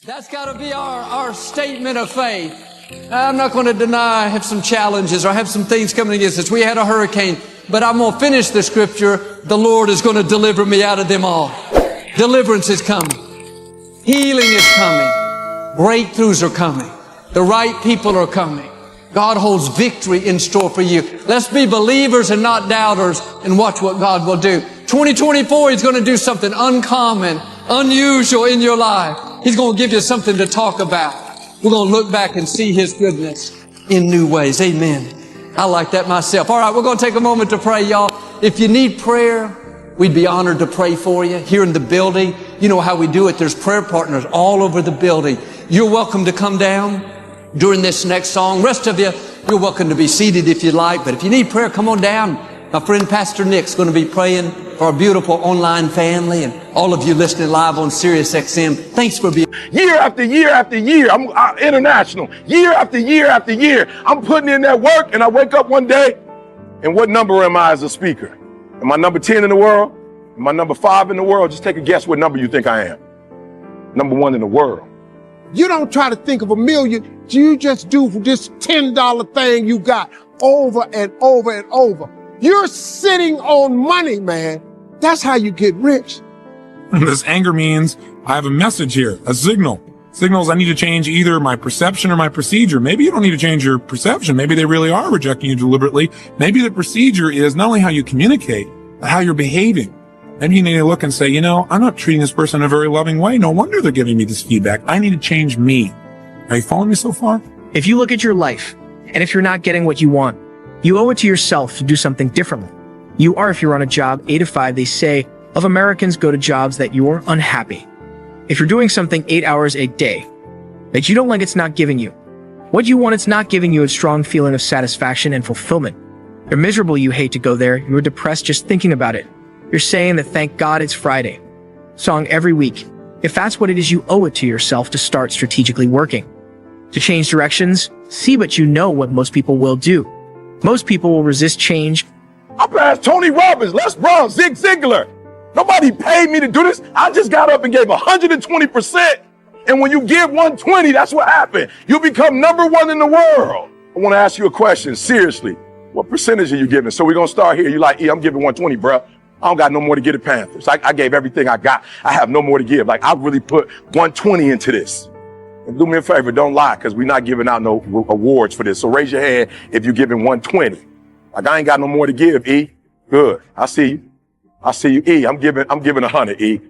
That's got to be our statement of faith. I'm not going to deny I have some challenges or I have some things coming against us. We had a hurricane, but I'm going to finish the scripture. The Lord is going to deliver me out of them all. Deliverance is coming. Healing is coming. Breakthroughs are coming. The right people are coming. God holds victory in store for you. Let's be believers and not doubters and watch what God will do. 2024, He's going to do something uncommon, unusual in your life. He's going to give you something to talk about. We're going to look back and see His goodness in new ways. Amen. I like that myself. All right, we're going to take a moment to pray, y'all. If you need prayer, we'd be honored to pray for you here in the building. You know how we do it. There's prayer partners all over the building. You're welcome to come down during this next song. Rest of you, you're welcome to be seated if you'd like. But if you need prayer, come on down. My friend Pastor Nick's going to be praying for our beautiful online family and all of you listening live on Sirius XM. Thanks for being year after year after year. I'm international. Year after year after year. I'm putting in that work, and I wake up one day, and what number am I as a speaker? Am I number 10 in the world? Am I number 5 in the world? Just take a guess what number you think I am. Number 1 in the world. You don't try to think of a million. You just do this $10 thing you got over and over and over. You're sitting on money, man. That's how you get rich. This anger means I have a message here, a signal. Signals I need to change either my perception or my procedure. Maybe you don't need to change your perception. Maybe they really are rejecting you deliberately. Maybe the procedure is not only how you communicate, but how you're behaving. Maybe you need to look and say, I'm not treating this person in a very loving way. No wonder they're giving me this feedback. I need to change me. Are you following me so far? If you look at your life, and if you're not getting what you want, you owe it to yourself to do something differently. You are, if you're on a job 8 to 5, they say, of Americans go to jobs that you're unhappy. If you're doing something 8 hours a day that you don't like, it's not giving you what you want, it's not giving you a strong feeling of satisfaction and fulfillment. You're miserable, you hate to go there, you're depressed just thinking about it. You're saying that thank God it's Friday. Song every week. If that's what it is, you owe it to yourself to start strategically working. To change directions, see, but you know what most people will do. Most people will resist change. I passed Tony Robbins, Les Brown, Zig Ziglar. Nobody paid me to do this. I just got up and gave 120%. And when you give 120, that's what happened. You become number 1 in the world. I want to ask you a question, seriously. What percentage are you giving? So we're going to start here. You like, I'm giving 120, bro. I don't got no more to give the Panthers. I gave everything I got. I have no more to give. Like, I really put 120 into this. And do me a favor, don't lie, because we're not giving out no awards for this. So raise your hand if you're giving 120. Like, I ain't got no more to give, E. Good. I see you. I see you, E. I'm giving 100, E.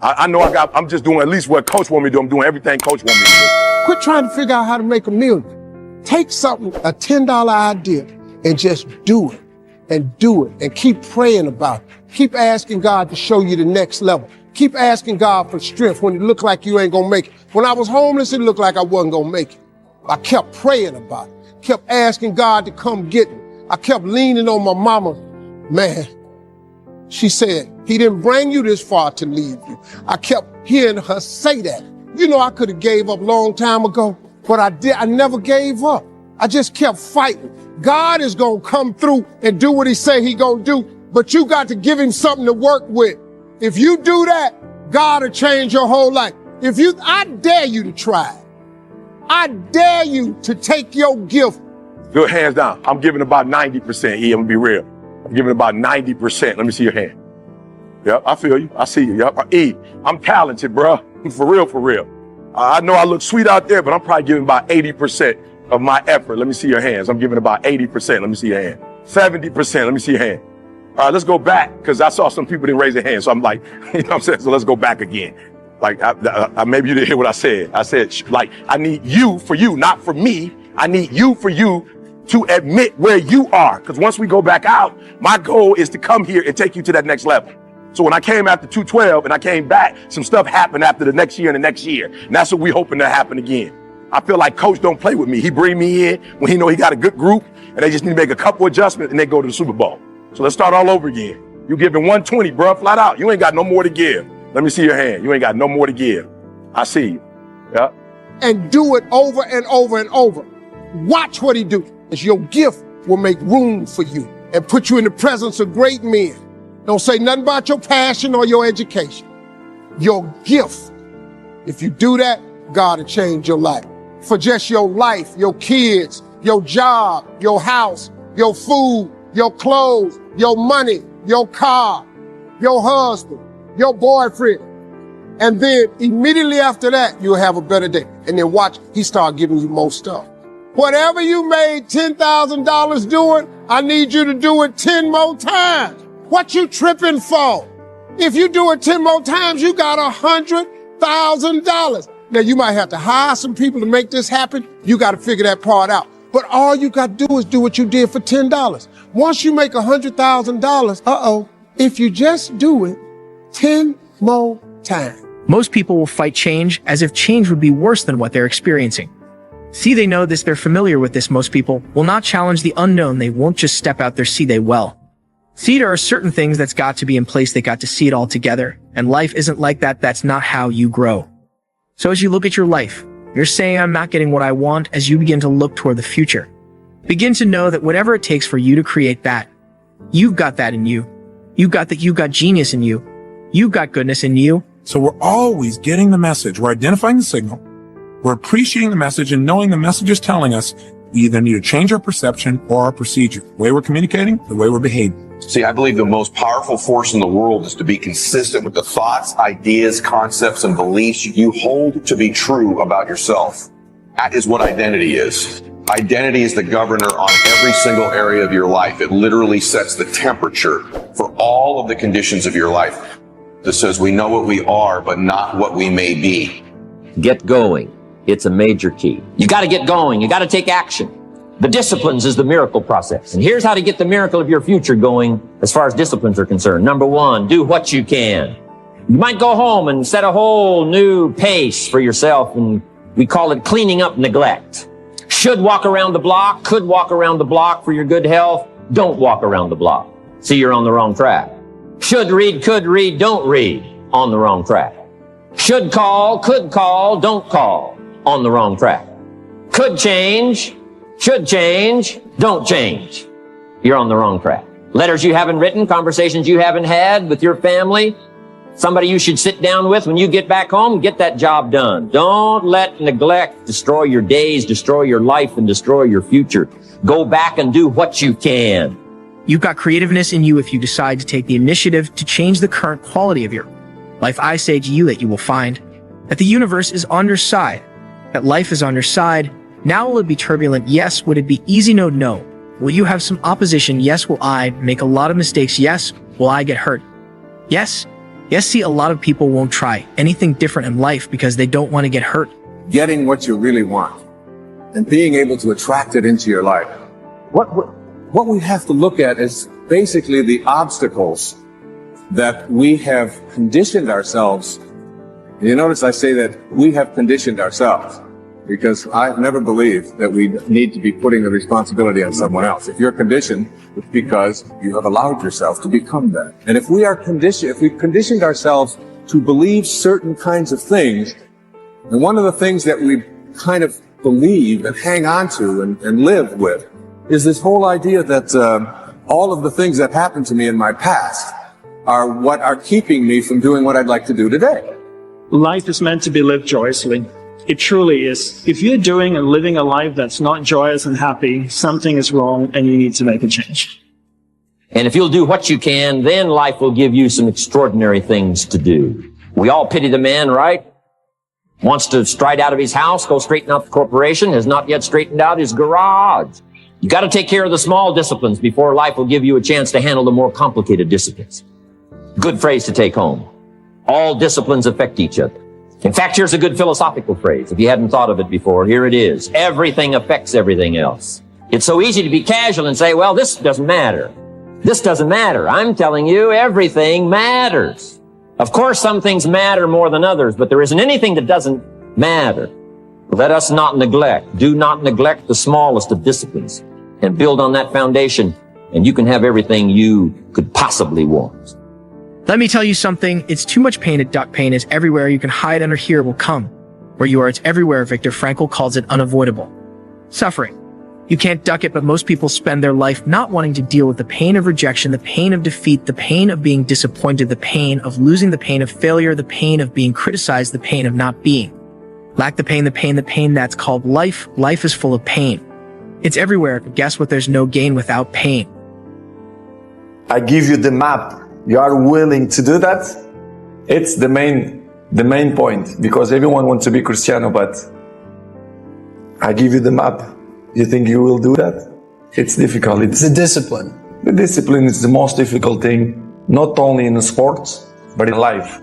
I know I'm just doing at least what Coach want me to do. I'm doing everything Coach want me to do. Quit trying to figure out how to make a million. Take something, a $10 idea, and just do it. And do it. And keep praying about it. Keep asking God to show you the next level. Keep asking God for strength when it looked like you ain't gonna make it. When I was homeless, it looked like I wasn't gonna make it. I kept praying about it. Kept asking God to come get me. I kept leaning on my mama. Man, she said, He didn't bring you this far to leave you. I kept hearing her say that. I could have gave up a long time ago, but I never gave up. I just kept fighting. God is gonna come through and do what He say He gonna do, but you got to give Him something to work with. If you do that, God will change your whole life. I dare you to try it. I dare you to take your gift. Good, hands down. I'm giving about 90%, E. I'm gonna be real. I'm giving about 90%. Let me see your hand. Yep, I feel you. I see you. Yep. E, I'm talented, bro. For real, for real. I know I look sweet out there, but I'm probably giving about 80% of my effort. Let me see your hands. I'm giving about 80%. Let me see your hand. 70%. Let me see your hand. All right, let's go back, because I saw some people didn't raise their hand. So I'm like, you know what I'm saying? So let's go back again. Like, maybe you didn't hear what I said. I said, like, I need you for you, not for me. I need you for you to admit where you are. Because once we go back out, my goal is to come here and take you to that next level. So when I came after 212 and I came back, some stuff happened after the next year and the next year. And that's what we're hoping to happen again. I feel like Coach don't play with me. He bring me in when he know he got a good group and they just need to make a couple adjustments and they go to the Super Bowl. So let's start all over again. You giving 120, bro, flat out. You ain't got no more to give. Let me see your hand. You ain't got no more to give. I see you. Yeah. And do it over and over and over. Watch what He do. As your gift will make room for you and put you in the presence of great men. Don't say nothing about your passion or your education. Your gift. If you do that, God will change your life. For just your life, your kids, your job, your house, your food, your clothes, your money, your car, your husband, your boyfriend. And then immediately after that, you'll have a better day. And then watch, he start giving you more stuff. Whatever you made $10,000 doing, I need you to do it 10 more times. What you tripping for? If you do it 10 more times, you got $100,000. Now you might have to hire some people to make this happen. You got to figure that part out. But all you got to do is do what you did for $10. Once you make $100,000, if you just do it 10 more times. Most people will fight change as if change would be worse than what they're experiencing. See, they know this, they're familiar with this. Most people will not challenge the unknown. They won't just step out there, see, they will. See, there are certain things that's got to be in place. They got to see it all together. And life isn't like that. That's not how you grow. So as you look at your life, you're saying, I'm not getting what I want. As you begin to look toward the future, begin to know that whatever it takes for you to create that, you've got that in you. You've got genius in you. You've got goodness in you. So we're always getting the message. We're identifying the signal. We're appreciating the message and knowing the message is telling us we either need to change our perception or our procedure. The way we're communicating, the way we're behaving. See, I believe the most powerful force in the world is to be consistent with the thoughts, ideas, concepts, and beliefs you hold to be true about yourself. That is what identity is. Identity is the governor on every single area of your life. It literally sets the temperature for all of the conditions of your life. It says we know what we are, but not what we may be. Get going. It's a major key. You got to get going. You got to take action. The disciplines is the miracle process. And here's how to get the miracle of your future going as far as disciplines are concerned. Number one, do what you can. You might go home and set a whole new pace for yourself, and we call it cleaning up neglect. Should walk around the block, could walk around the block for your good health. Don't walk around the block. See, you're on the wrong track. Should read, could read, don't read. On the wrong track. Should call, could call, don't call. On the wrong track. Could change, should change, don't change. You're on the wrong track. Letters you haven't written, conversations you haven't had with your family, somebody you should sit down with when you get back home, get that job done. Don't let neglect destroy your days, destroy your life, and destroy your future. Go back and do what you can. You've got creativeness in you if you decide to take the initiative to change the current quality of your life. I say to you that you will find that the universe is on your side, that life is on your side. Now will it be turbulent? Yes. Would it be easy? No, no. Will you have some opposition? Yes. Will I make a lot of mistakes? Yes. Will I get hurt? Yes. Yes. See, a lot of people won't try anything different in life because they don't want to get hurt. Getting what you really want and being able to attract it into your life. What we have to look at is basically the obstacles that we have conditioned ourselves. You notice I say that we have conditioned ourselves, because I've never believed that we need to be putting the responsibility on someone else. If you're conditioned, it's because you have allowed yourself to become that. And if we've conditioned ourselves to believe certain kinds of things, and one of the things that we kind of believe and hang on to and live with is this whole idea that all of the things that happened to me in my past are what are keeping me from doing what I'd like to do today. Life is meant to be lived joyously. It truly is. If you're doing and living a life that's not joyous and happy, something is wrong and you need to make a change. And if you'll do what you can, then life will give you some extraordinary things to do. We all pity the man, right? Wants to stride out of his house, go straighten out the corporation, has not yet straightened out his garage. You got to take care of the small disciplines before life will give you a chance to handle the more complicated disciplines. Good phrase to take home. All disciplines affect each other. In fact, here's a good philosophical phrase. If you hadn't thought of it before, here it is. Everything affects everything else. It's so easy to be casual and say, well, this doesn't matter. This doesn't matter. I'm telling you, everything matters. Of course, some things matter more than others, but there isn't anything that doesn't matter. Let us not neglect. Do not neglect the smallest of disciplines, and build on that foundation, and you can have everything you could possibly want. Let me tell you something. It's too much pain to duck. Pain is everywhere. You can hide under here. It will come. Where you are, it's everywhere. Viktor Frankl calls it unavoidable suffering. You can't duck it, but most people spend their life not wanting to deal with the pain of rejection, the pain of defeat, the pain of being disappointed, the pain of losing, the pain of failure, the pain of being criticized, the pain of not being Lack the pain that's called life. Life is full of pain. It's everywhere, but guess what? There's no gain without pain. I give you the map. You are willing to do that? It's the main point, because everyone wants to be Cristiano, but I give you the map. You think you will do that? It's difficult. It's the discipline. The discipline is the most difficult thing, not only in sports, but in life.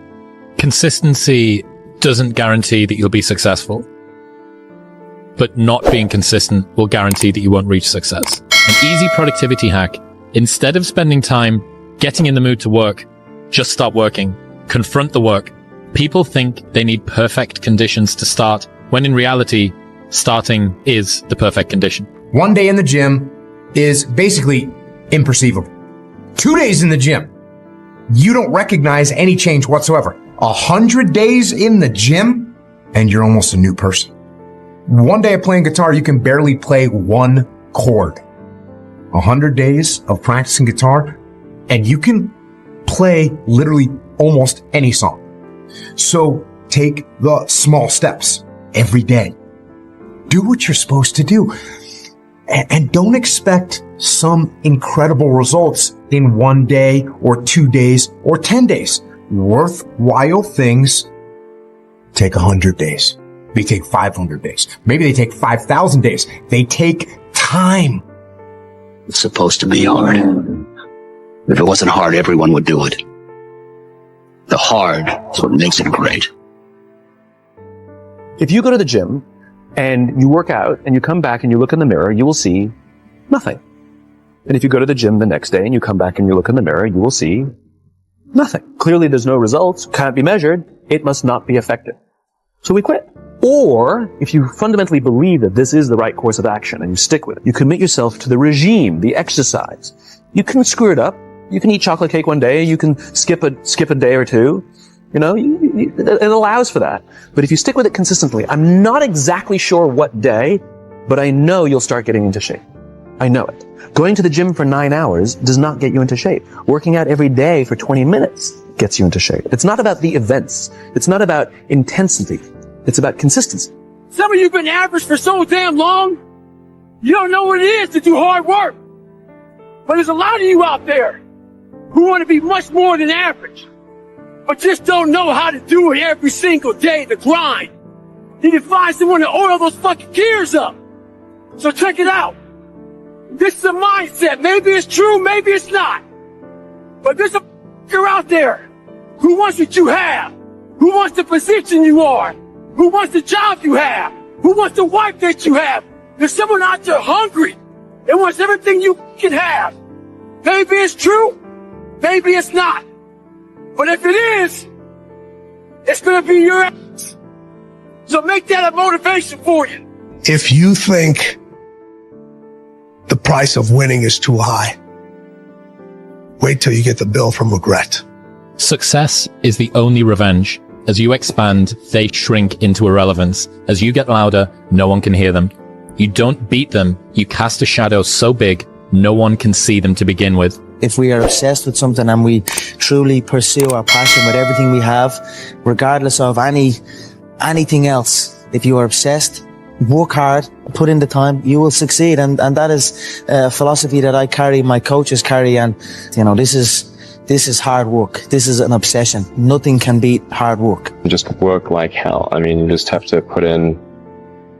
Consistency doesn't guarantee that you'll be successful, but not being consistent will guarantee that you won't reach success. An easy productivity hack: instead of spending time getting in the mood to work, just start working. Confront the work. People think they need perfect conditions to start, when in reality, starting is the perfect condition. One day in the gym is basically imperceivable. 2 days in the gym, you don't recognize any change whatsoever. 100 days in the gym, and you're almost a new person. One day of playing guitar, you can barely play one chord. 100 days of practicing guitar, and you can play literally almost any song. So take the small steps every day. Do what you're supposed to do. And don't expect some incredible results in 1 day or 2 days or 10 days. Worthwhile things take 100 days. They take 500 days. Maybe they take 5,000 days. They take time. It's supposed to be hard. If it wasn't hard, everyone would do it. The hard is what makes it great. If you go to the gym and you work out and you come back and you look in the mirror, you will see nothing. And if you go to the gym the next day and you come back and you look in the mirror, you will see nothing. Clearly there's no results, can't be measured, it must not be effective. So we quit. Or, if you fundamentally believe that this is the right course of action and you stick with it, you commit yourself to the regime, the exercise. You can screw it up. You can eat chocolate cake one day, you can skip a day or two. You know, it allows for that. But if you stick with it consistently, I'm not exactly sure what day, but I know you'll start getting into shape. I know it. Going to the gym for 9 hours does not get you into shape. Working out every day for 20 minutes gets you into shape. It's not about the events. It's not about intensity. It's about consistency. Some of you have been average for so damn long, you don't know what it is to do hard work. But there's a lot of you out there who want to be much more than average, but just don't know how to do it every single day, the grind. You need to find someone to oil those fucking gears up. So check it out. This is a mindset. Maybe it's true, maybe it's not. But there's a fucker out there who wants what you have, who wants the position you are, who wants the job you have, who wants the wife that you have. There's someone out there hungry and wants everything you can have. Maybe it's true, maybe it's not. But if it is, it's gonna be your ass. So make that a motivation for you. If you think the price of winning is too high, wait till you get the bill from regret. Success is the only revenge. As you expand, they shrink into irrelevance. As you get louder, no one can hear them. You don't beat them, you cast a shadow so big, no one can see them to begin with. If we are obsessed with something and we truly pursue our passion with everything we have, regardless of anything else, if you are obsessed, work hard, put in the time, you will succeed. And that is a philosophy that I carry, my coaches carry. And, you know, this is hard work. This is an obsession. Nothing can beat hard work. Just work like hell. I mean, you just have to put in,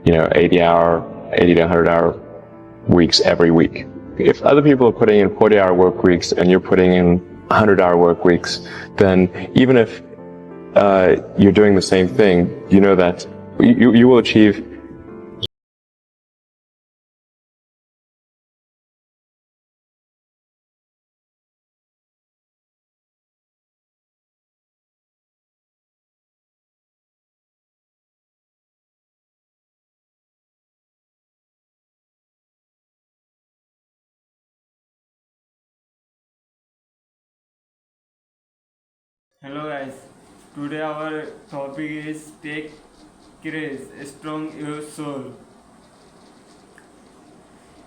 80 to 100 hour weeks every week. If other people are putting in 40-hour work weeks and you're putting in 100-hour work weeks, then even if you're doing the same thing, you know that you will achieve. Hello guys, today our topic is take courage, strong your soul.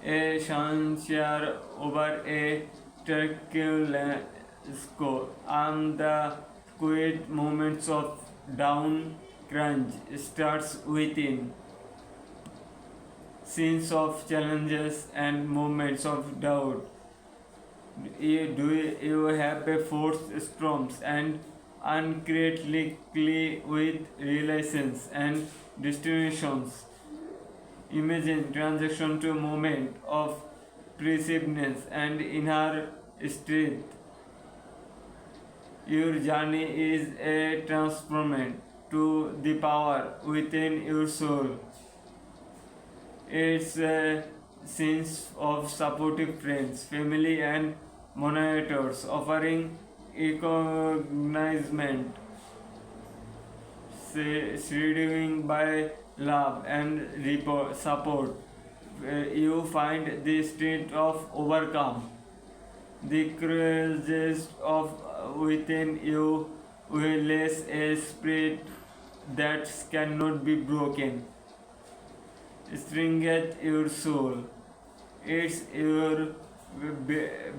A sunshine over a turbulent score and the quiet moments of down crunch starts within. Scenes of challenges and moments of doubt. You have a forced storms and uncritically with relations and destinations. Imagine transition to moment of perceiveness and inner strength. Your journey is a transformation to the power within your soul. It's a sense of supportive friends, family and monitors offering acknowledgement, shielding by love and support. You find the strength of overcome. The courage of within you will lace a spirit that cannot be broken. Stringeth your soul. It's your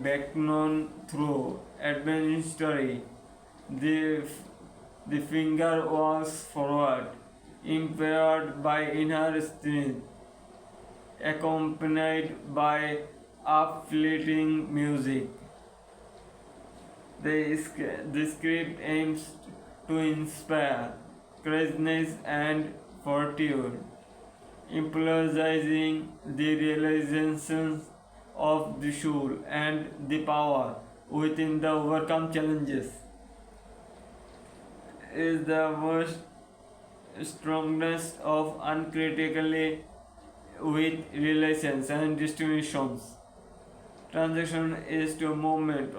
backbone through adventure. The finger walks forward, impaired by inner strength, accompanied by uplifting music. The script aims to inspire courage and fortitude, emphasizing the realization of the soul and the power within the overcome challenges. Is the most strongest of uncritically with relations and destinations. Transition is to a moment